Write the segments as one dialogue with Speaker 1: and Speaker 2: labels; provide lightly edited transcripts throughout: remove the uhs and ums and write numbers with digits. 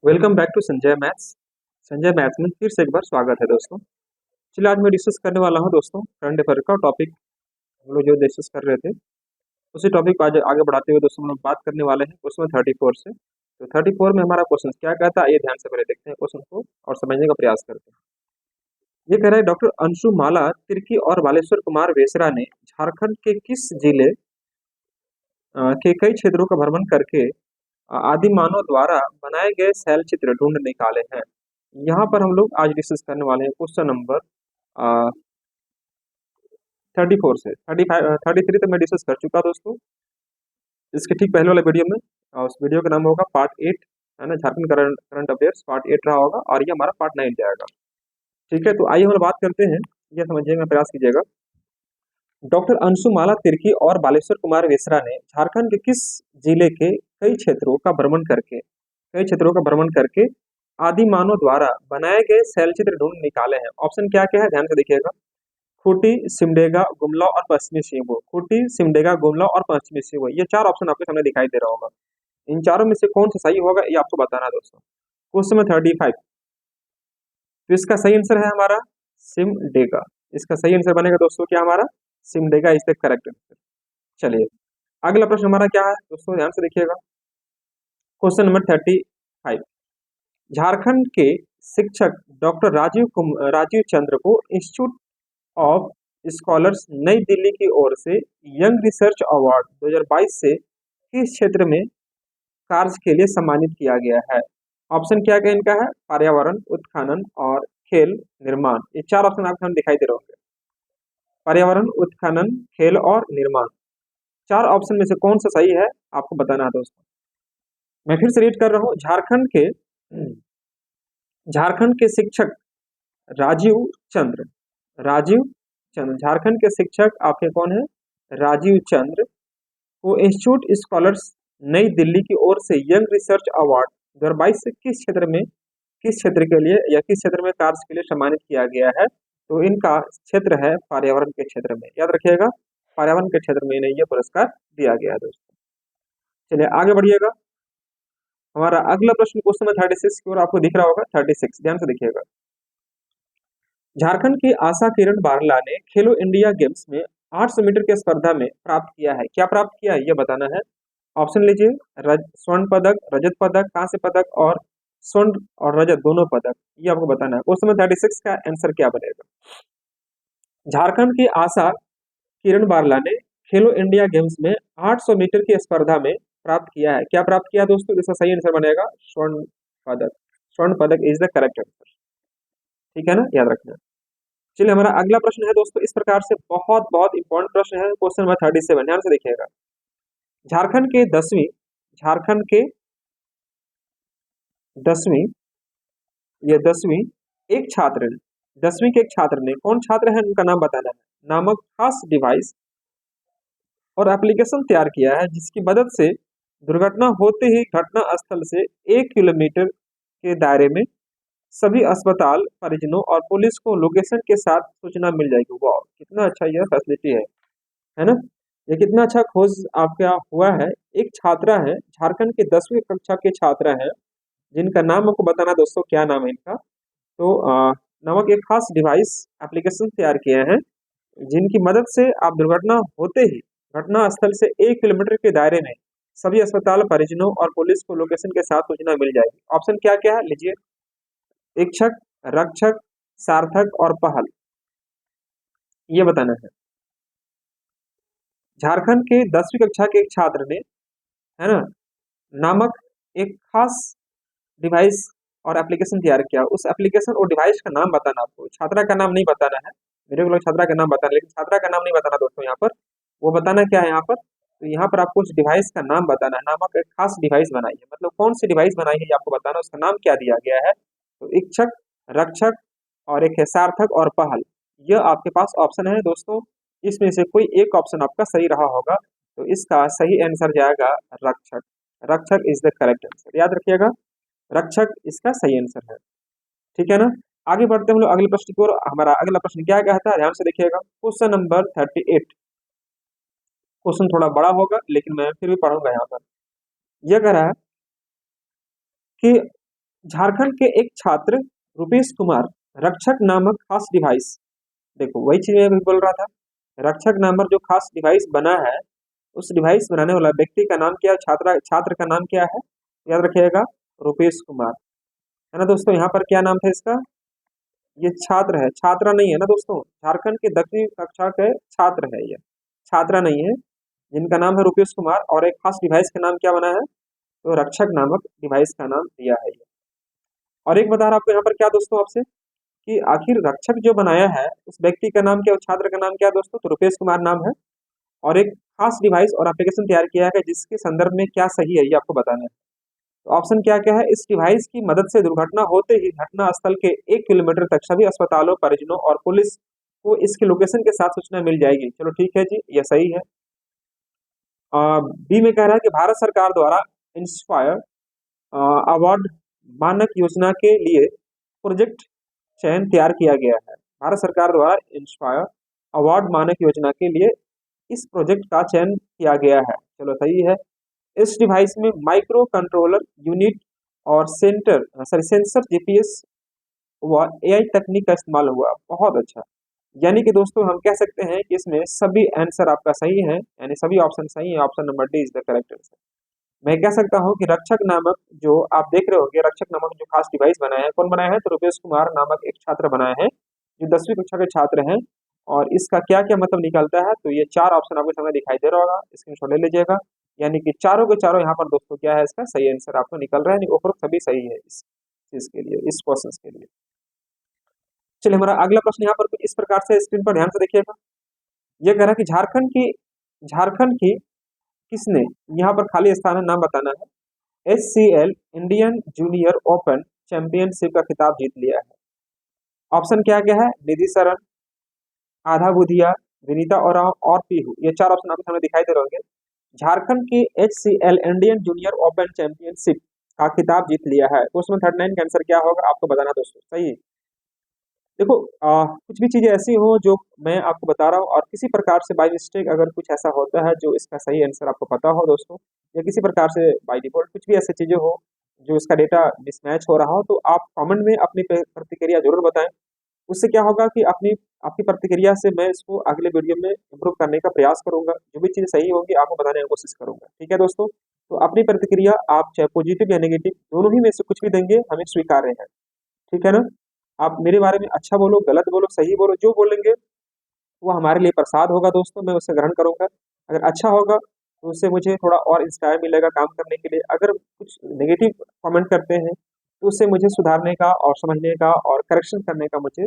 Speaker 1: Welcome back to Sanjay maths. Sanjay maths में फिर से एक बार स्वागत है दोस्तों। चलिए आज मैं डिस्कस करने वाला हूं दोस्तों करंट अफेयर का टॉपिक। हम लोग जो डिस्कस कर रहे थे उसी टॉपिक को आज आगे बढ़ाते हुए दोस्तों हम लोग बात करने वाले हैं क्वेश्चन 34 से। तो 34 में हमारा क्वेश्चन क्या कहता है, ये ध्यान से पहले देखते हैं क्वेश्चन को और समझने का प्रयास करते हैं। ये कह रहा है डॉक्टर अंशु माला तिर्की और बालेश्वर कुमार वेसरा ने झारखंड के किस जिले के कई क्षेत्रों का भ्रमण करके आदि मानव द्वारा बनाए गए शैल चित्र ढूंढ निकाले हैं। यहाँ पर हम लोग आज डिस्कस करने वाले हैं क्वेश्चन नंबर 34 से 33 तक मैं डिस्कस कर चुका दोस्तों। इसके ठीक पहले वाले वीडियो में उस वीडियो का नाम होगा पार्ट 8, है ना, झारखंड करंट अफेयर्स पार्ट 8 रहा होगा और ये हमारा पार्ट 9 जाएगा। ठीक है, तो आइए हम बात करते हैं, ये समझिएगा, प्रयास कीजिएगा। डॉक्टर अंशुमाला तिर्की और बालेश्वर कुमार वेसरा ने झारखंड के किस जिले के कई क्षेत्रों का भ्रमण करके आदि मानव द्वारा बनाए गए शैल चित्र ढूंढ निकाले हैं। ऑप्शन क्या क्या है ध्यान से देखिएगा। खूंटी, सिमडेगा, गुमला और पश्चिमी सिंहभूम। खूंटी, सिमडेगा, गुमला और पश्चिमी सिंहभूम, ये चार ऑप्शन आपके सामने दिखाई दे रहा होगा। इन चारों में से कौन सा सही होगा ये आपको बताना है दोस्तों। क्वेश्चन नंबर 35, तो इसका सही आंसर है हमारा सिमडेगा। इसका सही आंसर बनेगा दोस्तों क्या हमारा Simdega is the correct answer. चलिए अगला प्रश्न हमारा क्या है दोस्तों, ध्यान से देखिएगा। क्वेश्चन नंबर 35, झारखंड के शिक्षक डॉक्टर राजीव चंद्र को इंस्टीट्यूट ऑफ स्कॉलर्स नई दिल्ली की ओर से यंग रिसर्च अवार्ड 2022 से किस क्षेत्र में कार्य के लिए सम्मानित किया गया है। ऑप्शन क्या क्या इनका है, पर्यावरण, उत्खनन और खेल निर्माण। ये चार ऑप्शन आपको हम दिखाई दे रहे होंगे। पर्यावरण, उत्खनन, खेल और निर्माण, चार ऑप्शन में से कौन सा सही है आपको बताना है दोस्तों। मैं फिर से रीड कर रहा हूँ। झारखंड के शिक्षक राजीव चंद्र झारखंड के शिक्षक आपके कौन है, राजीव चंद्र को इंस्टीट्यूट स्कॉलर्स नई दिल्ली की ओर से यंग रिसर्च अवार्ड 2022 से किस क्षेत्र के लिए या किस क्षेत्र में कार्य के लिए सम्मानित किया गया है। तो इनका क्षेत्र है पर्यावरण के क्षेत्र में, याद रखिएगा, पर्यावरण के क्षेत्र में इन्हें यह पुरस्कार दिया गया है दोस्तों। चलिए आगे बढ़िएगा। हमारा अगला प्रश्न क्वेश्चन नंबर 36 की ओर आपको दिख रहा होगा। 36 ध्यान से देखिएगा। झारखंड की आशा किरण बारला ने खेलो इंडिया गेम्स में 800 मीटर की स्पर्धा में प्राप्त किया है, क्या प्राप्त किया है ये बताना है। ऑप्शन लीजिए, स्वर्ण पदक, रजत पदक, कांस्य पदक और स्वर्ण और रजत दोनों पदक, ये आपको बताना है। क्वेश्चन नंबर 36 का आंसर क्या बनेगा। झारखंड की आशा किरण बारला ने खेलो इंडिया गेम्स में 800 मीटर की स्पर्धा में प्राप्त किया है, क्या प्राप्त किया दोस्तों। इसका सही आंसर बनेगा स्वर्ण पदक। स्वर्ण पदक इज द करेक्ट आंसर, ठीक है ना, याद रखना। चलिए हमारा अगला प्रश्न है दोस्तों इस प्रकार से, बहुत बहुत इंपॉर्टेंट प्रश्न है। क्वेश्चन नंबर 37, ध्यान से देखिएगा। झारखंड के दसवीं एक छात्र ने, कौन छात्र है उनका नाम बताना है, नामक खास डिवाइस और एप्लीकेशन तैयार किया है जिसकी मदद से दुर्घटना होते ही घटना स्थल से 1 किलोमीटर के दायरे में सभी अस्पताल, परिजनों और पुलिस को लोकेशन के साथ सूचना मिल जाएगी। वाह, कितना अच्छा यह फैसिलिटी है ना। ये कितना अच्छा खोज आपका हुआ है। एक छात्रा है, झारखंड के 10वीं कक्षा के छात्रा है, जिनका नाम आपको बताना दोस्तों, क्या नाम है इनका। तो नामक एक खास डिवाइस एप्लीकेशन तैयार किए हैं जिनकी मदद से आप दुर्घटना होते ही घटना स्थल से 1 किलोमीटर के दायरे में सभी अस्पताल, परिजनों और पुलिस को लोकेशन के साथ सूचना मिल जाएगी। ऑप्शन क्या क्या है लीजिए, इच्छक, रक्षक, सार्थक और पहल, ये बताना है। झारखंड के 10वीं कक्षा के एक छात्र ने, है ना, नामक एक खास डिवाइस और एप्लीकेशन तैयार किया। उस एप्लीकेशन और डिवाइस का नाम बताना आपको, छात्रा का नाम नहीं बताना है। मेरे को छात्रा का नाम बताना, लेकिन छात्रा का नाम नहीं बताना दोस्तों। यहाँ पर वो बताना क्या है, यहाँ पर तो यहाँ पर आपको उस डिवाइस का नाम बताना है। नामक एक खास डिवाइस बनाई है, मतलब कौन सी डिवाइस बनाई है ये आपको बताना, उसका नाम क्या दिया गया है। तो इच्छक, रक्षक और एक है सार्थक और पहल, यह आपके पास ऑप्शन है दोस्तों। इसमें से कोई एक ऑप्शन आपका सही रहा होगा, तो इसका सही आंसर जाएगा रक्षक। रक्षक इज द करेक्ट आंसर, याद रखिएगा, रक्षक इसका सही आंसर है, ठीक है ना। आगे बढ़ते हम लोग अगले प्रश्न की ओर। हमारा अगला प्रश्न क्या कहता है, ध्यान से देखिएगा। क्वेश्चन नंबर 38, क्वेश्चन थोड़ा बड़ा होगा लेकिन मैं फिर भी पढ़ूंगा। यहाँ पर यह कह रहा है कि झारखंड के एक छात्र रुपेश कुमार रक्षक नामक खास डिवाइस, देखो वही चीज मैं भी बोल रहा था, रक्षक नामक जो खास डिवाइस बना है, उस डिवाइस बनाने वाला व्यक्ति का नाम क्या है, छात्र का नाम क्या है, याद रखिएगा, रुपेश कुमार, है ना दोस्तों। यहाँ पर क्या नाम था इसका, ये छात्र है, छात्रा नहीं है ना दोस्तों, झारखंड के 10वीं कक्षा के छात्र है ये, छात्रा नहीं है, जिनका नाम है रुपेश कुमार, और एक खास डिवाइस का नाम क्या बना है, तो रक्षक नामक डिवाइस का नाम दिया है ये। और एक बता रहा आपको यहाँ पर क्या दोस्तों आपसे, कि आखिर रक्षक जो बनाया है उस व्यक्ति का नाम क्या, उस छात्र का नाम क्या है दोस्तों, तो रुपेश कुमार नाम है, और एक खास डिवाइस और एप्लीकेशन तैयार किया है जिसके संदर्भ में क्या सही है ये आपको बताना है। तो ऑप्शन क्या क्या है, इस डिवाइस की मदद से दुर्घटना होते ही घटना स्थल के 1 किलोमीटर तक सभी अस्पतालों, परिजनों और पुलिस को इसके लोकेशन के साथ सूचना मिल जाएगी। चलो ठीक है जी, ये सही है। बी में कह रहा है कि भारत सरकार द्वारा इंस्पायर अवार्ड मानक योजना के लिए प्रोजेक्ट चयन तैयार किया गया है। भारत सरकार द्वारा इंस्पायर अवार्ड मानक योजना के लिए इस प्रोजेक्ट का चयन किया गया है। चलो सही है। इस डिवाइस में माइक्रो कंट्रोलर यूनिट और सेंसर, जीपीएस व एआई तकनीक का इस्तेमाल हुआ। बहुत अच्छा। यानी कि दोस्तों हम कह सकते हैं कि इसमें सभी आंसर आपका सही है, यानी सभी ऑप्शन सही है। Option number D is the correct answer. मैं कह सकता हूं कि रक्षक नामक जो आप देख रहे होंगे, रक्षक नामक जो खास डिवाइस बनाया है, कौन बनाया है, तो रुपेश कुमार नामक एक छात्र बनाए हैं, जो 10वीं कक्षा के छात्र हैं। और इसका क्या क्या मतलब निकलता है, तो ये 4 ऑप्शन आपके सामने दिखाई दे रहा होगा, स्क्रीनशॉट ले लीजिएगा। यानी कि चारों के चारों यहाँ पर दोस्तों क्या है, इसका सही आंसर आपको निकल रहा है, यानी उपरोक्त सभी सही है इस चीज के लिए, इस क्वेश्चन के लिए। चलिए हमारा अगला प्रश्न यहाँ पर कुछ इस प्रकार से, स्क्रीन पर ध्यान से देखिएगा। यह कह रहा है कि झारखंड की किसने, यहाँ पर खाली स्थान है, नाम बताना है, HCL Indian junior open championship का खिताब जीत लिया है। ऑप्शन क्या क्या है, निधि शरण, आधा बुधिया, विनीता ओरांव और पीहू। ये 4 ऑप्शन आपके सामने दिखाई दे रहे होंगे। झारखंड की HCL Indian junior open championship का खिताब जीत लिया है, तो उसमें 39 का आंसर क्या होगा आपको बताना दोस्तों, सही है। देखो कुछ भी चीजें ऐसी हो जो मैं आपको बता रहा हूँ, और किसी प्रकार से बाय मिस्टेक अगर कुछ ऐसा होता है जो इसका सही आंसर आपको पता हो दोस्तों, या किसी प्रकार से बाय डिफॉल्ट कुछ भी ऐसी चीजें हो जो इसका डेटा मिसमैच हो रहा हो, तो आप कमेंट में अपनी प्रतिक्रिया जरूर बताएं। उससे क्या होगा कि अपनी आपकी प्रतिक्रिया से मैं इसको अगले वीडियो में इम्प्रूव करने का प्रयास करूंगा, जो भी चीज़ सही होगी आपको बताने की कोशिश करूंगा। ठीक है दोस्तों, तो अपनी प्रतिक्रिया आप चाहे पॉजिटिव या नेगेटिव दोनों ही में से कुछ भी देंगे, हमें स्वीकार्य है। ठीक है ना, आप मेरे बारे में अच्छा बोलो, गलत बोलो, सही बोलो, जो बोलेंगे वो हमारे लिए प्रसाद होगा दोस्तों, मैं उसे ग्रहण करूंगा। अगर अच्छा होगा तो उससे मुझे थोड़ा और इंस्पायर मिलेगा काम करने के लिए। अगर कुछ नेगेटिव कमेंट करते हैं तो उससे मुझे सुधारने का और समझने का और करेक्शन करने का मुझे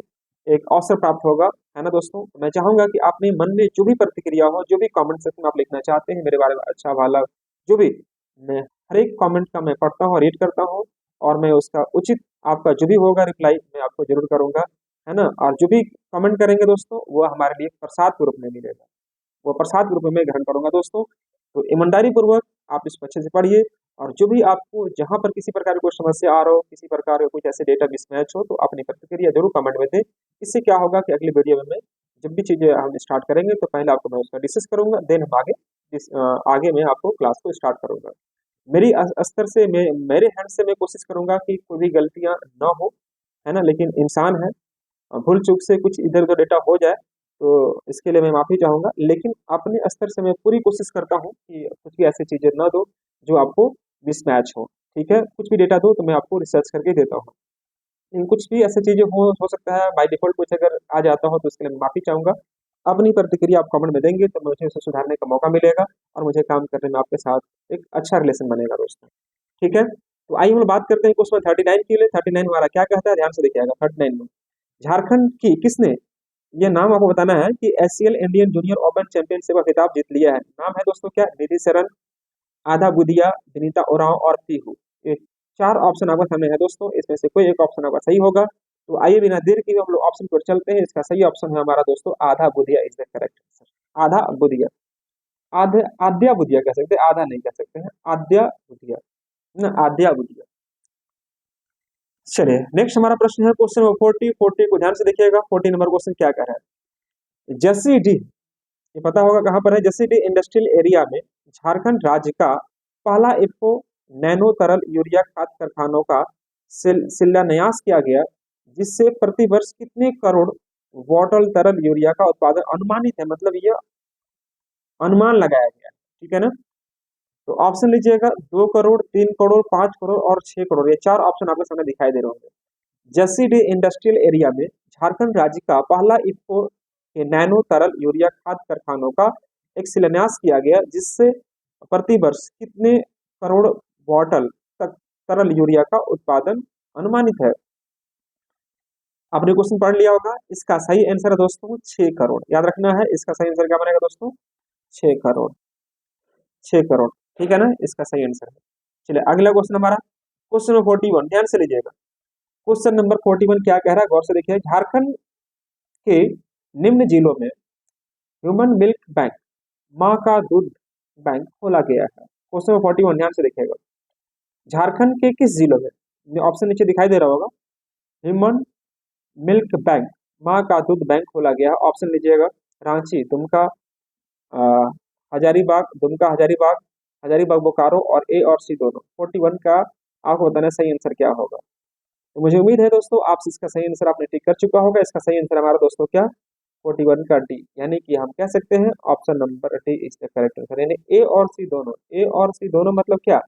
Speaker 1: एक अवसर प्राप्त होगा, है ना दोस्तों। मैं चाहूंगा कि अपने मन में जो भी प्रतिक्रिया हो, जो भी कमेंट सेक्शन में आप लिखना चाहते हैं मेरे बारे में, अच्छा भला जो भी, मैं हर एक कमेंट का मैं पढ़ता हूँ, रीड करता हूँ, और मैं उसका उचित आपका जो भी होगा रिप्लाई मैं आपको जरूर करूंगा, है ना। और जो भी कमेंट करेंगे दोस्तों वो हमारे लिए प्रसाद के रूप में मिलेगा, वो प्रसाद के रूप में मैं ग्रहण करूंगा दोस्तों। तो ईमानदारी पूर्वक आप इसको अच्छे से पढ़िए, और जो भी आपको जहां पर किसी प्रकार की कोई समस्या आ रहा हो, किसी प्रकार का कुछ ऐसे डेटा मिसमैच हो, तो अपनी प्रतिक्रिया जरूर कमेंट में दें। इससे क्या होगा कि अगली वीडियो में मैं जब भी चीजें हम स्टार्ट करेंगे तो पहले आपको मैं उसका डिस्कस करूंगा, देन हम आगे मैं आपको क्लास को स्टार्ट करूंगा। मेरी स्तर से मेरे हैंड से मैं कोशिश करूंगा कि कोई भी गलतियां ना हो, है ना। लेकिन इंसान है, भूल चूक से कुछ इधर उधर डेटा हो जाए तो इसके लिए मैं माफी चाहूंगा, लेकिन अपने स्तर से मैं पूरी कोशिश करता हूँ कि कुछ भी ऐसी चीजें ना दो जो आपको मिसमैच हो। ठीक है, कुछ भी डेटा दो तो मैं आपको रिसर्च करके देता हूँ, लेकिन कुछ भी ऐसी चीजें हो सकता है बाय डिफॉल्ट कुछ अगर आ जाता हो तो उसके लिए मैं माफी चाहूंगा। अपनी प्रतिक्रिया आप कमेंट में देंगे तो मुझे उसे सुधारने का मौका मिलेगा, और मुझे काम करने में आपके साथ एक अच्छा रिलेशन बनेगा दोस्तों। ठीक है, तो आइए हम लोग बात करते हैं क्वेश्चन 39 के लिए। 39 हमारा क्या कहता है, ध्यान से देखिएगा। 39 में झारखंड की किसने, ये नाम आपको बताना है, कि SCL Indian junior open championship का खिताब जीत लिया है। नाम है दोस्तों क्या, निधि शरण, आधा बुधिया, विनीता ओरांव और पीहू। ये 4 ऑप्शन आपके सामने है दोस्तों, इसमें से कोई एक ऑप्शन आपका सही होगा। तो आइए बिना देर किए हम लोग ऑप्शन पर चलते हैं। इसका सही ऑप्शन है हमारा दोस्तों आधा बुधिया इज द करेक्ट आंसर। आधा बुधिया, आद्या बुधिया कह सकते हैं, आधा नहीं कह सकते हैं, आद्या बुधिया ना, आद्या बुधिया। चलिए नेक्स्ट हमारा प्रश्न है क्वेश्चन नंबर 40 को ध्यान से देखिएगा। 40 नंबर क्वेश्चन क्या कह रहा है, जसी डी, ये पता होगा कहां पर है, जसी डी इंडस्ट्रियल एरिया में झारखंड राज्य का पहला इफ्को नैनो तरल यूरिया खाद कारखानों का शिलान्यास किया गया, जिससे प्रतिवर्ष कितने करोड़ बॉटल तरल यूरिया का उत्पादन अनुमानित है, मतलब ये अनुमान लगाया गया है, ठीक है ना। तो ऑप्शन लीजिएगा 2 करोड़, 3 करोड़, 5 करोड़ और 6 करोड़, ये चार ऑप्शन आपके सामने दिखाई दे रहे होंगे। जसीडीह इंडस्ट्रियल एरिया में झारखंड राज्य का पहला इफ्को के नैनो तरल यूरिया खाद कारखानों का एक शिलान्यास किया गया, जिससे प्रतिवर्ष कितने करोड़ बॉटल तक तरल यूरिया का उत्पादन अनुमानित है। आपने क्वेश्चन पढ़ लिया होगा। इसका सही आंसर है दोस्तों 6 करोड़, याद रखना है। इसका सही आंसर क्या बनेगा दोस्तों? 6 करोड़, 6 करोड़, ठीक है ना, इसका सही आंसर है। चलिए अगला क्वेश्चन हमारा, क्वेश्चन नंबर 41, ध्यान से लीजिएगा। क्वेश्चन नंबर 41 क्या कह रहा है, गौर से देखिए। झारखंड के निम्न जिलों में ह्यूमन मिल्क बैंक, माँ का दूध बैंक खोला गया है। क्वेश्चन नंबर 41 ध्यान से देखिएगा। झारखंड के किस जिलों में, ऑप्शन नीचे दिखाई दे रहा होगा, ह्यूमन मिल्क बैंक, माँ का दूध बैंक खोला गया है। ऑप्शन लीजिएगा, रांची, दुमका, हजारीबाग, दुमका, हजारीबाग, हजारीबाग बोकारो, और ए और सी दोनों। 41 का आपको बताना सही आंसर क्या होगा। तो मुझे उम्मीद है दोस्तों आप इसका सही आंसर आपने टिक कर चुका होगा। इसका सही आंसर हमारा दोस्तों क्या, 41 का डी, यानी कि हम कह सकते हैं option number D is the correct answer. यानी ए और सी दोनों, ए और सी दोनों मतलब क्या,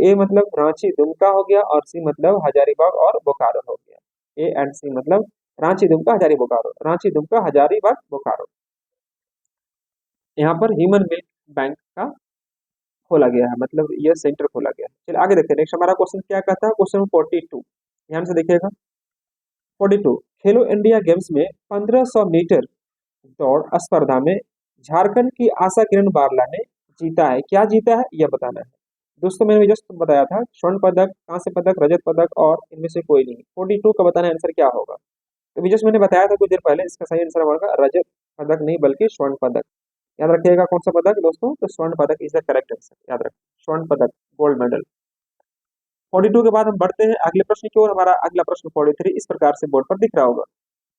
Speaker 1: ए मतलब रांची दुमका हो गया, और सी मतलब हजारीबाग और बोकारो हो गया। ए एंड सी मतलब रांची दुमका हजारी बोकारो, रांची दुमका हजारीबाग बोकारो। यहाँ पर ह्यूमन मिल्क बैंक का खोला गया है, मतलब यह सेंटर खोला गया है। चलिए आगे देखते हैं। नेक्स्ट हमारा क्वेश्चन क्या कहता है, क्वेश्चन 42, ध्यान से देखिएगा। 42, खेलो इंडिया गेम्स में 1500 मीटर दौड़ स्पर्धा में झारखंड की आशा किरण बारला ने जीता है। क्या जीता है यह बताना है दोस्तों। मैंने जस्ट बताया था, स्वर्ण पदक, कांस्य पदक, रजत पदक और इनमें से कोई नहीं। 42 का बताना आंसर क्या होगा। तो जस्ट मैंने बताया था कुछ देर पहले, इसका सही आंसर होगा रजत पदक नहीं बल्कि स्वर्ण पदक। याद रखिएगा कौन सा पदक दोस्तों, तो स्वर्ण पदक इज द करेक्ट आंसर, याद रखें, स्वर्ण पदक, गोल्ड मेडल। 42 के बाद हम बढ़ते हैं अगले प्रश्न की ओर। हमारा अगला प्रश्न 43 इस प्रकार से बोर्ड पर दिख रहा होगा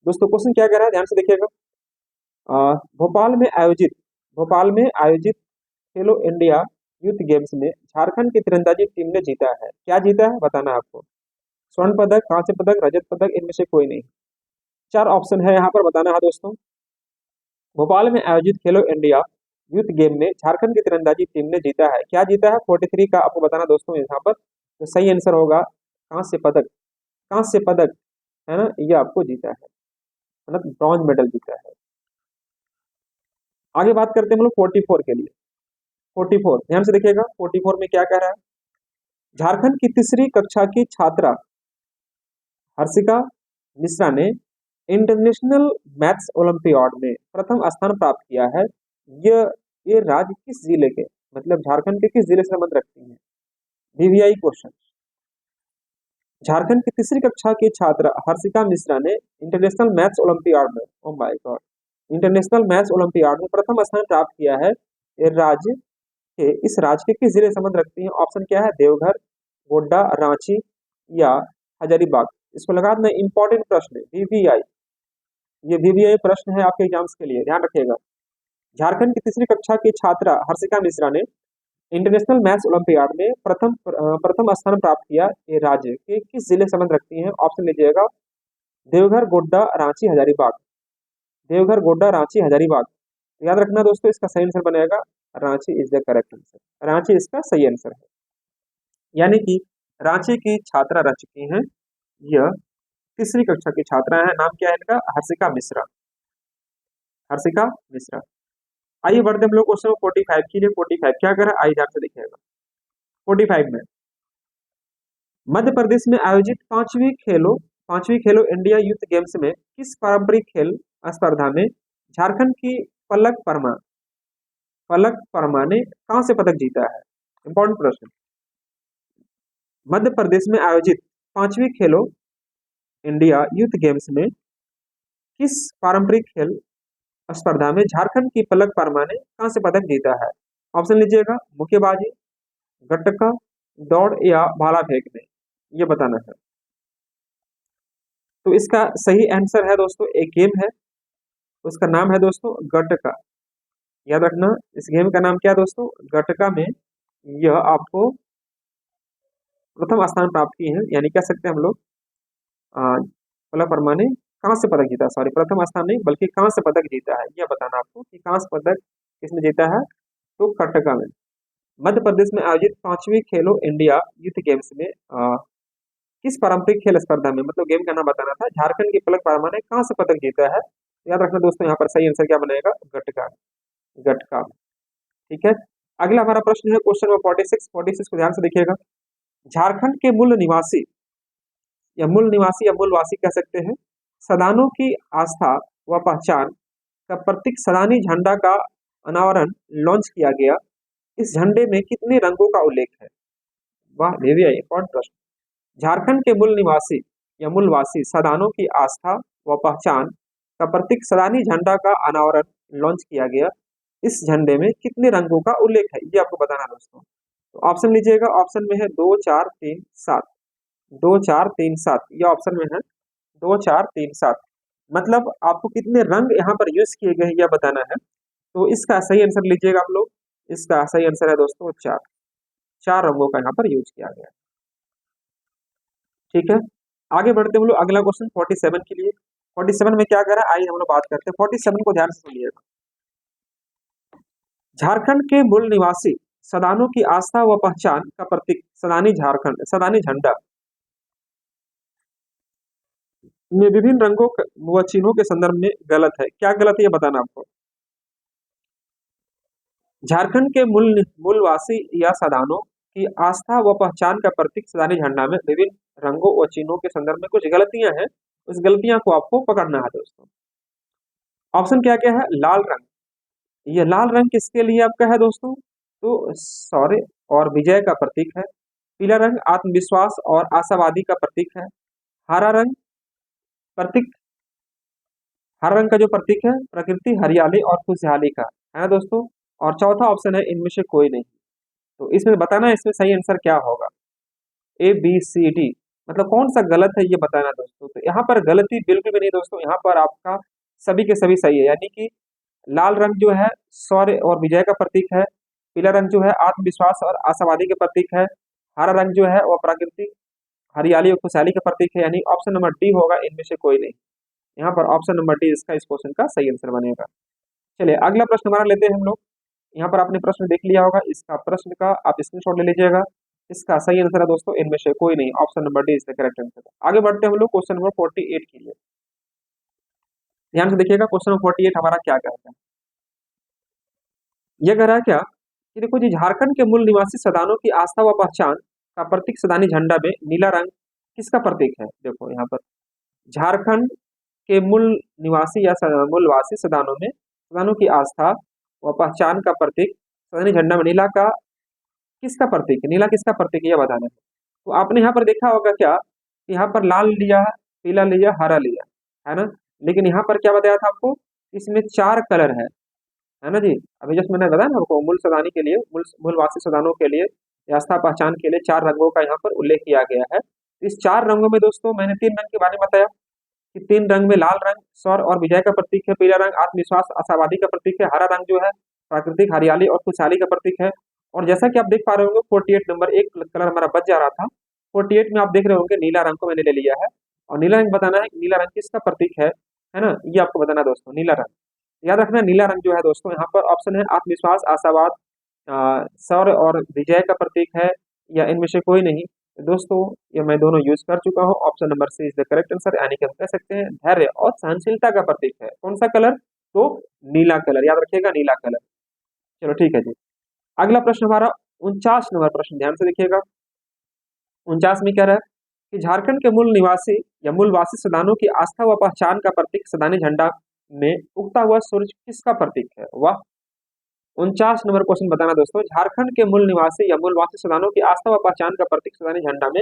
Speaker 1: दोस्तों। क्वेश्चन क्या कह रहा है, ध्यान से देखिएगा। भोपाल में आयोजित, भोपाल में आयोजित खेलो इंडिया यूथ गेम्स में झारखंड की तीरंदाजी टीम ने जीता है। क्या जीता है बताना है आपको। स्वर्ण पदक, कांस्य पदक, रजत पदक, इनमें से कोई नहीं। चार ऑप्शन है यहाँ पर, बताना है दोस्तों। भोपाल में आयोजित खेलो इंडिया यूथ गेम में झारखंड की तीरंदाजी टीम ने जीता है। क्या जीता है 43 का आपको बताना दोस्तों। यहाँ पर तो सही आंसर होगा कांस्य पदक, कांस्य पदक है ना, ये आपको जीता है, मतलब ब्रॉन्ज मेडल जीता है। आगे बात करते हैं हम लोग 44 के लिए। 44 ध्यान से देखिएगा। 44 में क्या कह रहा है, झारखंड की तीसरी कक्षा की छात्रा हर्षिका मिश्रा ने इंटरनेशनल मैथ्स ओलंपियाड में प्रथम स्थान प्राप्त किया है। ये राज्य किस जिले के, मतलब झारखंड के किस जिले से संबंध रखती है। VVI question. झारखंड की तीसरी कक्षा की छात्रा हर्षिका मिश्रा ने इंटरनेशनल मैथ्स ओलंपियाड में, oh my God, international maths olympiad में प्रथम स्थान प्राप्त किया है। ये राज्य के, इस राज्य के किस जिले से संबंध रखती है। ऑप्शन क्या है, देवघर, गोड्डा, रांची या हजारीबाग। इसको लगा देना इंपॉर्टेंट प्रश्न है, वीवीआई, ये वीवीआई प्रश्न है आपके एग्जाम्स के लिए, ध्यान रखिएगा। झारखंड की तीसरी कक्षा की छात्रा हर्षिका मिश्रा ने इंटरनेशनल मैथ्स ओलंपियाड में प्रथम स्थान प्राप्त किया। ये राज्य के किस जिले से संबंध रखती हैं। ऑप्शन लीजिएगा, देवघर, गोड्डा, रांची, हजारीबाग। देवघर, गोड्डा, रांची, हजारीबाग। याद रखना दोस्तों इसका सही आंसर बनेगा Ranchi is the correct answer. Ranchi इसका सही आंसर है, यानी कि रांची की छात्रा रह चुकी हैं। यह तीसरी कक्षा की छात्रा है। नाम क्या है इनका, हर्षिका मिश्रा, हर्षिका मिश्रा। आइए बढ़ते हम लोग क्वेश्चन 45 के लिए। 45 क्या कर रहा है, आइए ध्यान से देखिएगा। 45 में मध्य प्रदेश में आयोजित पांचवी खेलो इंडिया यूथ गेम्स में किस पारंपरिक खेल स्पर्धा में झारखंड की पलक परमा ने कांस्य पदक जीता है। इंपॉर्टेंट प्रश्न। मध्य प्रदेश में आयोजित पांचवी खेलो इंडिया यूथ गेम्स में किस पारंपरिक खेल स्पर्धा में झारखंड की पलक परमा ने कांस्य पदक जीता है। ऑप्शन लीजिएगा, मुक्केबाजी, गटका, दौड़ या भाला फेंकने, ये बताना है। तो इसका सही आंसर है दोस्तों, एक गेम है, उसका नाम है दोस्तों गटका। याद रखना इस गेम का नाम क्या है दोस्तों, गटका में यह आपको प्रथम स्थान प्राप्त किए हैं, यानी कह सकते हैं हम लोग पलक वर्मा ने कांस्य पदक जीता, सॉरी प्रथम स्थान नहीं बल्कि कांस्य पदक जीता है। यह बताना आपको कि कांस्य पदक किसने जीता है, तो कर्नाटका में। मध्य प्रदेश में आयोजित 5वीं खेलो इंडिया यूथ गेम्स में किस पारंपरिक खेल स्पर्धा में, मतलब गेम का नाम बताना था, झारखंड की पलक वर्मा ने कांस्य पदक जीता है। याद रखना दोस्तों, यहाँ पर सही आंसर क्या बनेगा, गटका, गटका। ठीक है, अगला हमारा प्रश्न है क्वेश्चन नंबर 46 को ध्यान से देखिएगा। झारखंड के मूल निवासी या मूलवासी कह सकते हैं, सदानों की आस्था व पहचान का प्रतीक सदानी झंडा का अनावरण लॉन्च किया गया। इस झंडे में कितने रंगों का उल्लेख है? वाह, ये भी इंपॉर्टेंट प्रश्न। झारखंड के मूल निवासी या मूलवासी सदानों की आस्था व पहचान का प्रतीक सदानी झंडा का अनावरण लॉन्च किया गया। इस झंडे में कितने रंगों का उल्लेख है, ये आपको बताना है दोस्तों। तो ऑप्शन लीजिएगा, ऑप्शन में है 2 4 3 7, 2 4 3 7, ये ऑप्शन में है 2 4 3 7। मतलब आपको कितने रंग यहाँ पर यूज किए गए हैं यह बताना है। तो इसका सही आंसर लीजिएगा आप लोग, इसका सही आंसर है दोस्तों 4, 4 रंगों का यहाँ पर यूज किया गया। ठीक है, आगे बढ़ते हम लोग अगला क्वेश्चन 47 के लिए। 47 में क्या कह रहा है, आइए हम लोग बात करते हैं। 47 को ध्यान से सुनिएगा। झारखंड के मूल निवासी सदानों की आस्था व पहचान का प्रतीक सदानी झंडा में विभिन्न रंगों व चिन्हों के संदर्भ में गलत है, क्या गलत है ये बताना आपको। झारखंड के मूलवासी या सदानों की आस्था व पहचान का प्रतीक सदानी झंडा में विभिन्न रंगों व चिन्हों के संदर्भ में कुछ गलतियां हैं, उस गलतियां को आपको पकड़ना है दोस्तों। ऑप्शन क्या क्या है, लाल रंग, ये लाल रंग किसके लिए आपका है दोस्तों, तो शौर्य और विजय का प्रतीक है। पीला रंग आत्मविश्वास और आशावादी का प्रतीक है। हरा रंग प्रतीक हरा रंग का जो प्रतीक है प्रकृति, हरियाली और खुशहाली का है ना दोस्तों। और चौथा ऑप्शन है इनमें से कोई नहीं। तो इसमें बताना है इसमें सही आंसर क्या होगा, ए बी सी डी, मतलब कौन सा गलत है ये बताना है दोस्तों। तो यहाँ पर गलती बिल्कुल भी नहीं दोस्तों, यहाँ पर आपका सभी के सभी सही है, यानी कि लाल रंग जो है शौर्य और विजय का प्रतीक है। पीला रंग जो है आत्मविश्वास और आशावादी का प्रतीक है। हरा रंग जो है वह प्राकृतिक हरियाली और खुशहाली का प्रतीक है, यानी ऑप्शन नंबर डी होगा इनमें से कोई नहीं। यहाँ पर ऑप्शन नंबर डी इसका इस क्वेश्चन का सही आंसर बनेगा। चलिए अगला प्रश्न हमारा लेते हैं हम लोग। यहाँ पर आपने प्रश्न देख लिया होगा, इसका प्रश्न का आप स्क्रीनशॉट ले लीजिएगा। इसका सही आंसर है दोस्तों इनमें से कोई नहीं, option number D is the correct answer. आगे बढ़ते हैं हम लोग क्वेश्चन नंबर 48 के लिए। ध्यान से देखिएगा क्वेश्चन नंबर 48 हमारा क्या कहता है। यह कह रहा है क्या कि देखो जी, झारखंड के मूल निवासी सदानों की आस्था व पहचान का प्रतीक सदानी झंडा में नीला रंग किसका प्रतीक है। देखो यहाँ पर झारखंड के मूल निवासी या मूलवासी सदानों की आस्था व पहचान का प्रतीक सदानी झंडा में नीला का किसका प्रतीक है, नीला किसका प्रतीक है यह बताना है। तो आपने यहाँ पर देखा होगा क्या, यहाँ पर लाल लिया, पीला लिया, हरा लिया, है ना। लेकिन यहाँ पर क्या बताया था आपको, इसमें 4 कलर है ना जी। अभी जस्ट मैंने बताया ना आपको, मूल सदानी के लिए, मूलवासी सदानों के लिए आस्था पहचान के लिए 4 रंगों का यहाँ पर उल्लेख किया गया है। इस 4 रंगों में दोस्तों मैंने 3 रंग के बारे में बताया कि 3 रंग में लाल रंग शौर्य और विजय का प्रतीक है, पीला रंग आत्मविश्वास आशावादी का प्रतीक है, हरा रंग जो है प्राकृतिक हरियाली और खुशहाली का प्रतीक है। और जैसा कि आप देख पा रहे होंगे 48 नंबर एक कलर हमारा बच जा रहा था, 48 में आप देख रहे होंगे नीला रंग को मैंने ले लिया है। और नीला रंग बताना है कि नीला रंग किसका प्रतीक है ना, ये आपको बताना दोस्तों। नीला रंग याद रखना, नीला रंग जो है दोस्तों यहाँ पर ऑप्शन है आत्मविश्वास आशावाद शौर्य और विजय का प्रतीक है, या इनमें से कोई नहीं। दोस्तों ये मैं दोनों यूज कर चुका हूँ, option number C is the correct answer, यानी कि हम कह सकते हैं धैर्य और सहनशीलता का प्रतीक है। कौन सा कलर, तो नीला कलर, याद रखिएगा नीला कलर। चलो ठीक है जी, अगला प्रश्न हमारा 49 नंबर प्रश्न, ध्यान से देखिएगा। 49 में क्या रहा है कि झारखंड के मूल निवासी या मूलवासी सदानों की आस्था व पहचान का प्रतीक सदानी झंडा में उगता हुआ सूरज किसका प्रतीक है। वाह, 49 नंबर क्वेश्चन बताना दोस्तों। झारखंड के मूल निवासी या मूलवासी सदानों की आस्था व पहचान का प्रतीक सदानी झंडा में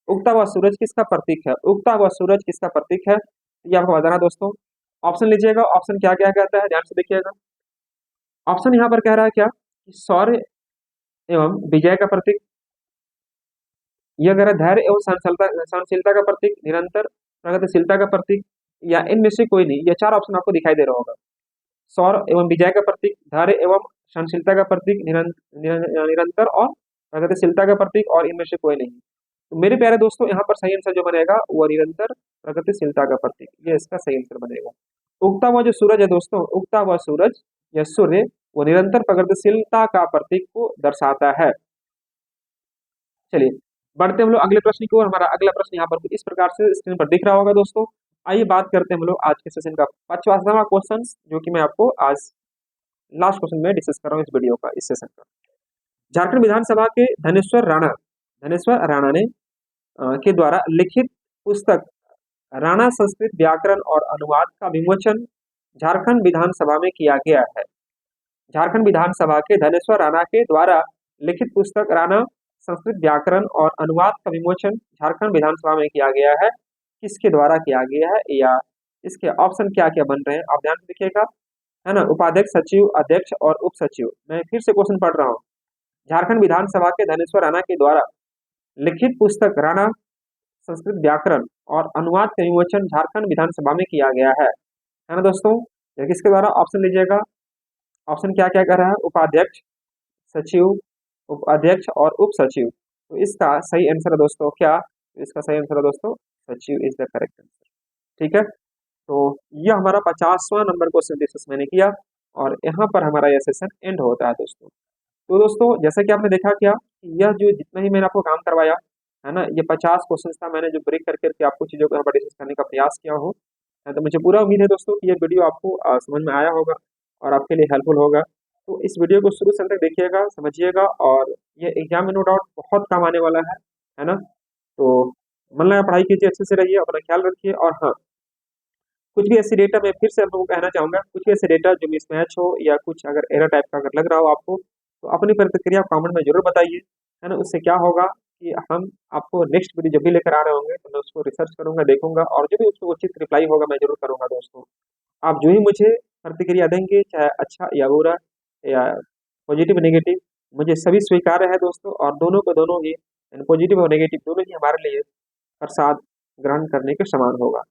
Speaker 1: उगता हुआ सूरज किसका प्रतीक है, उगता हुआ सूरज किसका प्रतीक है, ये आपको बताना दोस्तों। ऑप्शन लीजिएगा, ऑप्शन क्या क्या कहता है ध्यान से देखिएगा। ऑप्शन यहाँ पर कह रहा है क्या कि शौर्य एवं विजय का प्रतीक, यह कह रहा है धैर्य एवं सहनशीलता का प्रतीक, निरंतर प्रगतिशीलता का प्रतीक, या इनमें से कोई नहीं। ये 4 ऑप्शन आपको दिखाई दे रहा होगा, सौर एवं विजय का प्रतीक, धैर्य एवं सहनशीलता का प्रतीक, निरंतर और प्रगतिशीलता का प्रतीक, और इनमें से कोई नहीं। तो मेरे प्यारे दोस्तों यहाँ पर सही आंसर जो बनेगा वो निरंतर प्रगतिशीलता का प्रतीक, ये इसका सही आंसर बनेगा। उगता हुआ जो सूरज है दोस्तों, उगता हुआ सूरज या सूर्य वो निरंतर प्रगतिशीलता का प्रतीक को दर्शाता है। चलिए बढ़ते हम लोग अगले प्रश्न की ओर। हमारा अगला प्रश्न यहाँ पर कुछ इस प्रकार से स्क्रीन पर दिख रहा होगा दोस्तों। आइए बात करते हैं हम लोग आज के सेशन का 50वां क्वेश्चन, जो कि मैं आपको आज लास्ट क्वेश्चन में डिस्कस कर रहा हूँ इस वीडियो का, इस सेशन का। झारखंड विधानसभा के धनेश्वर राणा ने के द्वारा लिखित पुस्तक राणा संस्कृत व्याकरण और अनुवाद का विमोचन झारखंड विधानसभा में किया गया है। झारखंड विधानसभा के धनेश्वर राणा के द्वारा लिखित पुस्तक राणा संस्कृत व्याकरण और अनुवाद का विमोचन झारखंड विधानसभा में किया गया है। किसके द्वारा किया गया है, या इसके ऑप्शन क्या क्या बन रहे हैं आप ध्यान से देखिएगा, है ना। उपाध्यक्ष, सचिव, अध्यक्ष और उप सचिव। मैं फिर से क्वेश्चन पढ़ रहा हूँ। झारखंड विधानसभा के धनेश्वर राणा के द्वारा लिखित पुस्तक राणा संस्कृत व्याकरण और अनुवाद का विमोचन झारखंड विधानसभा में किया गया है ना दोस्तों। या किसके द्वारा, ऑप्शन लीजिएगा। ऑप्शन क्या क्या कर रहा है, उपाध्यक्ष, सचिव, उपाध्यक्ष और उप सचिव। तो इसका सही आंसर है दोस्तों क्या, इसका सही आंसर है दोस्तों सचिव इज द करेक्ट आंसर। ठीक है, तो यह हमारा 50वां नंबर क्वेश्चन डिस्कस मैंने किया और यहाँ पर हमारा यह सेशन एंड होता है दोस्तों। तो दोस्तों जैसा कि आपने देखा क्या, यह जो जितना ही मैंने आपको काम करवाया है ना, ये 50 क्वेश्चन था, मैंने जो ब्रेक करके आपको चीज़ों को यहाँ पर डिस्कस करने का प्रयास किया हूँ। तो मुझे पूरा उम्मीद है दोस्तों कि ये वीडियो आपको समझ में आया होगा और आपके लिए हेल्पफुल होगा। तो इस वीडियो को शुरू से अंत तक देखिएगा, समझिएगा, और ये एग्जाम में नो डाउट बहुत काम आने वाला है ना। तो मन लगा पढ़ाई कीजिए, अच्छे से रहिए, अपना ख्याल रखिए। और हाँ, कुछ भी ऐसी डेटा मैं फिर से आप लोगों को कहना चाहूँगा, कुछ भी ऐसे डेटा जो मिसमैच हो या कुछ अगर एरर टाइप का अगर लग रहा हो आपको, तो अपनी प्रतिक्रिया कमेंट में जरूर बताइए, है ना। उससे क्या होगा कि हम आपको नेक्स्ट वीडियो जब भी लेकर आ रहे होंगे तो मैं उसको रिसर्च करूंगा, देखूंगा, और जो भी उसको उचित रिप्लाई होगा मैं जरूर करूंगा दोस्तों। आप जो ही मुझे प्रतिक्रिया देंगे, चाहे अच्छा या बुरा या पॉजिटिव नेगेटिव, मुझे सभी स्वीकार्य है दोस्तों, और दोनों को दोनों ही, पॉजिटिव और नेगेटिव दोनों ही हमारे लिए प्रसाद ग्रहण करने के समान होगा।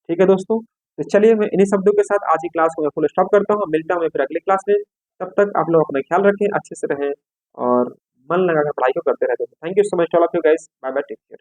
Speaker 1: ठीक है दोस्तों, तो चलिए मैं इन्हीं शब्दों के साथ आज की क्लास को मैं फुल स्टॉप करता हूँ। मिलता हूँ मैं फिर अगली क्लास में। तब तक आप लोग अपना ख्याल रखें, अच्छे से रहें और मन लगाकर पढ़ाई को करते रहते हैं। Thank you so much all of you guys, bye bye, take care.